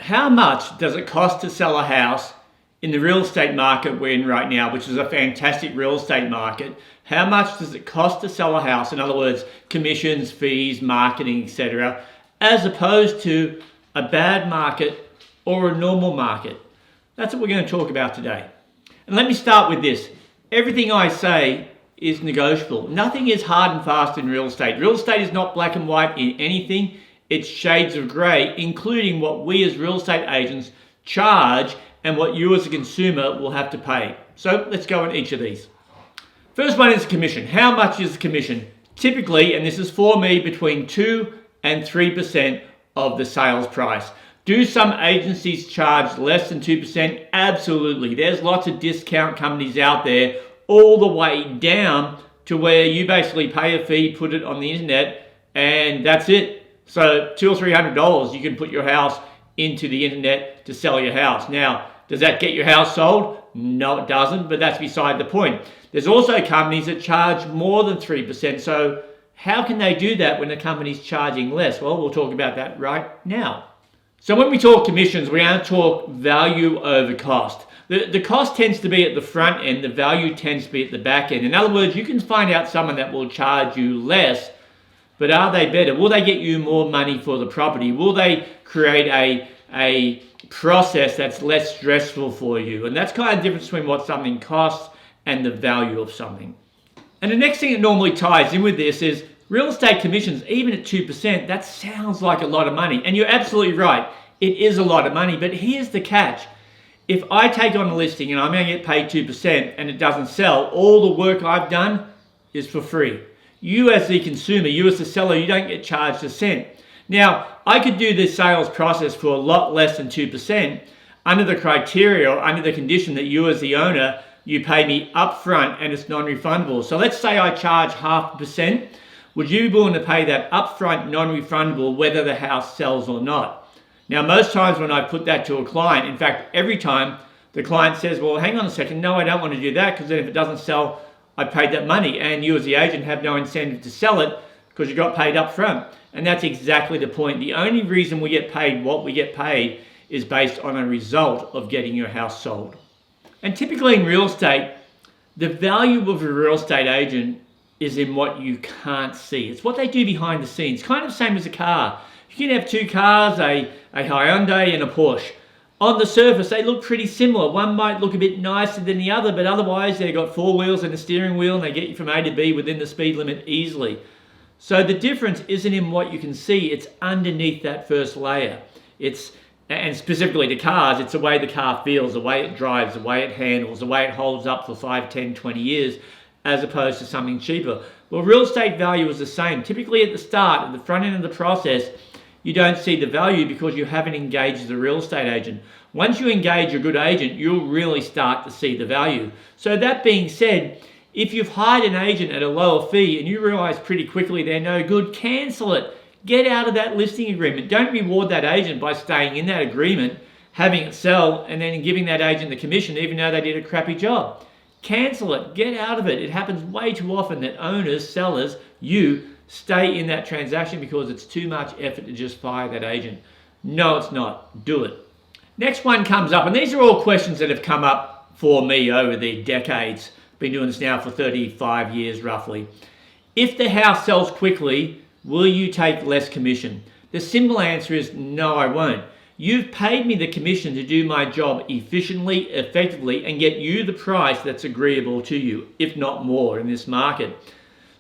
How much does it cost to sell a house in the real estate market we're in right now, which is a fantastic real estate market? How much does it cost to sell a house? In other words, commissions, fees, marketing, etc., as opposed to a bad market or a normal market? That's what we're going to talk about today. And let me start with this. Everything I say is negotiable. Nothing is hard and fast in real estate. Real estate is not black and white in anything. It's shades of grey, including what we as real estate agents charge and what you as a consumer will have to pay. So let's go on each of these. First one is commission. How much is the commission? Typically, and this is for me, between 2 and 3% of the sales price. Do some agencies charge less than 2%? Absolutely. There's lots of discount companies out there, all the way down to where you basically pay a fee, put it on the internet, and that's it. So $200 or $300, you can put your house into the internet to sell your house. Now, does that get your house sold? No, it doesn't, but that's beside the point. There's also companies that charge more than 3%. So how can they do that when the company's charging less? Well, we'll talk about that right now. So when we talk commissions, we're going to talk value over cost. The cost tends to be at the front end, the value tends to be at the back end. In other words, you can find out someone that will charge you less, but are they better? Will they get you more money for the property? Will they create a process that's less stressful for you? And that's kind of the difference between what something costs and the value of something. And the next thing that normally ties in with this is real estate commissions, even at 2%, that sounds like a lot of money. And you're absolutely right. It is a lot of money, but here's the catch. If I take on a listing and I'm going to get paid 2% and it doesn't sell, all the work I've done is for free. You as the consumer, you as the seller, you don't get charged a cent. Now, I could do this sales process for a lot less than 2% under the criteria or under the condition that you as the owner, you pay me upfront and it's non-refundable. So let's say I charge 0.5%. Would you be willing to pay that upfront non-refundable whether the house sells or not? Now, most times when I put that to a client, in fact, every time the client says, well, hang on a second, no, I don't want to do that because then if it doesn't sell, I paid that money and you as the agent have no incentive to sell it because you got paid up front. And that's exactly the point. The only reason we get paid what we get paid is based on a result of getting your house sold. And typically in real estate, the value of a real estate agent is in what you can't see. It's what they do behind the scenes. Kind of the same as a car. You can have two cars, a Hyundai and a Porsche. On the surface, they look pretty similar. One might look a bit nicer than the other, but otherwise they've got 4 wheels and a steering wheel and they get you from A to B within the speed limit easily. So the difference isn't in what you can see, it's underneath that first layer. And specifically to cars, it's the way the car feels, the way it drives, the way it handles, the way it holds up for 5, 10, 20 years, as opposed to something cheaper. Well, real estate value is the same. Typically at the start, at the front end of the process, you don't see the value because you haven't engaged the real estate agent. Once you engage a good agent, you'll really start to see the value. So that being said, if you've hired an agent at a lower fee and you realize pretty quickly they're no good, cancel it. Get out of that listing agreement. Don't reward that agent by staying in that agreement, having it sell, and then giving that agent the commission even though they did a crappy job. Cancel it. Get out of it. It happens way too often that owners, sellers, you stay in that transaction because it's too much effort to just fire that agent. No, it's not. Do it. Next one comes up, and these are all questions that have come up for me over the decades. Been doing this now for 35 years roughly. If the house sells quickly, will you take less commission? The simple answer is no, I won't. You've paid me the commission to do my job efficiently, effectively, and get you the price that's agreeable to you, if not more in this market.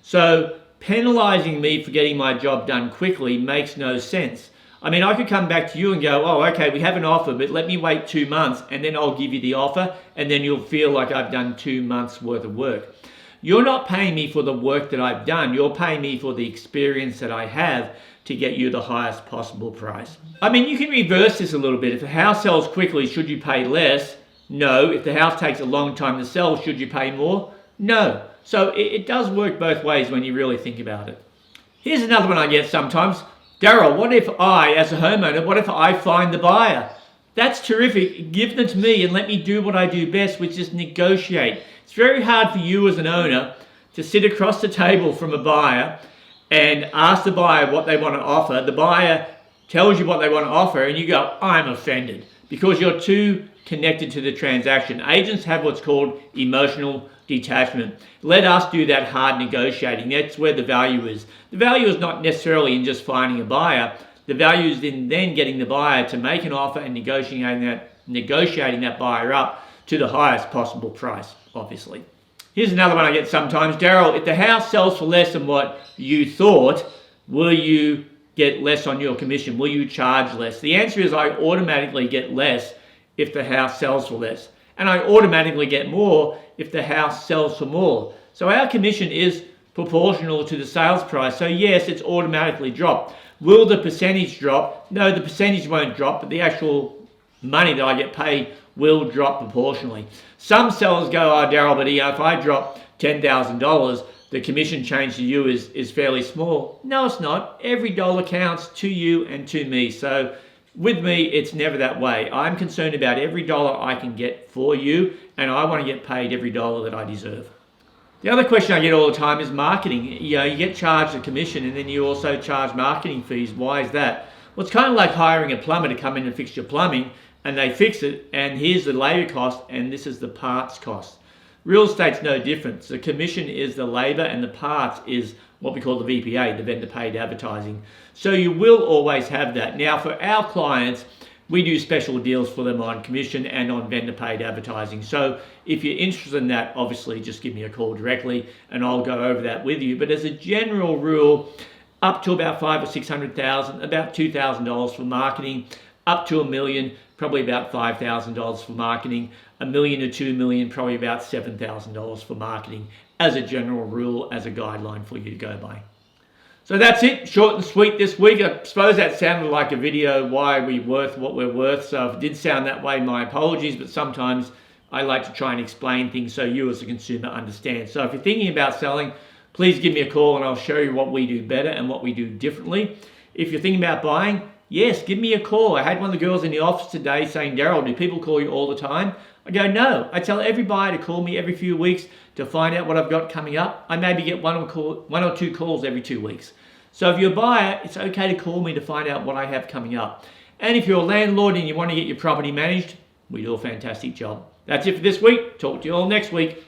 So penalizing me for getting my job done quickly makes no sense. I mean, I could come back to you and go, oh, okay, we have an offer, but let me wait 2 months and then I'll give you the offer and then you'll feel like I've done 2 months worth of work. You're not paying me for the work that I've done. You're paying me for the experience that I have to get you the highest possible price. I mean, you can reverse this a little bit. If the house sells quickly, should you pay less? No. If the house takes a long time to sell, should you pay more? No. So it does work both ways when you really think about it. Here's another one I get sometimes. Daryl, what if I, as a homeowner, what if I find the buyer? That's terrific. Give them to me and let me do what I do best, which is negotiate. It's very hard for you as an owner to sit across the table from a buyer and ask the buyer what they want to offer. The buyer tells you what they want to offer, and you go, I'm offended, because you're too connected to the transaction. Agents have what's called emotional detachment. Let us do that hard negotiating. That's where the value is. The value is not necessarily in just finding a buyer. The value is in then getting the buyer to make an offer and negotiating that buyer up to the highest possible price, obviously. Here's another one I get sometimes. Daryl, if the house sells for less than what you thought, will you get less on your commission? Will you charge less? The answer is I automatically get less if the house sells for less. And I automatically get more if the house sells for more. So our commission is proportional to the sales price. So yes, it's automatically dropped. Will the percentage drop? No, the percentage won't drop, but the actual money that I get paid will drop proportionally. Some sellers go, oh, Daryl, but if I drop $10,000, the commission change to you is fairly small. No, it's not. Every dollar counts to you and to me. So with me, it's never that way. I'm concerned about every dollar I can get for you, and I want to get paid every dollar that I deserve. The other question I get all the time is marketing. You get charged a commission, and then you also charge marketing fees. Why is that? Well, it's kind of like hiring a plumber to come in and fix your plumbing, and they fix it, and here's the labor cost, and this is the parts cost. Real estate's no different. The commission is the labor, and the parts is what we call the VPA, the vendor paid advertising. So you will always have that. Now for our clients, we do special deals for them on commission and on vendor paid advertising. So if you're interested in that, obviously just give me a call directly and I'll go over that with you. But as a general rule, up to about $500,000 or $600,000, about $2,000 for marketing, up to $1 million, probably about $5,000 for marketing, $1 million to $2 million, probably about $7,000 for marketing, as a general rule, as a guideline for you to go by. So that's it, short and sweet this week. I suppose that sounded like a video, why we're worth what we're worth. So if it did sound that way, my apologies, but sometimes I like to try and explain things so you as a consumer understand. So if you're thinking about selling, please give me a call and I'll show you what we do better and what we do differently. If you're thinking about buying, yes, give me a call. I had one of the girls in the office today saying, Daryl, do people call you all the time? I go, no. I tell every buyer to call me every few weeks to find out what I've got coming up. I maybe get one or two calls every 2 weeks. So if you're a buyer, it's okay to call me to find out what I have coming up. And if you're a landlord and you want to get your property managed, we do a fantastic job. That's it for this week. Talk to you all next week.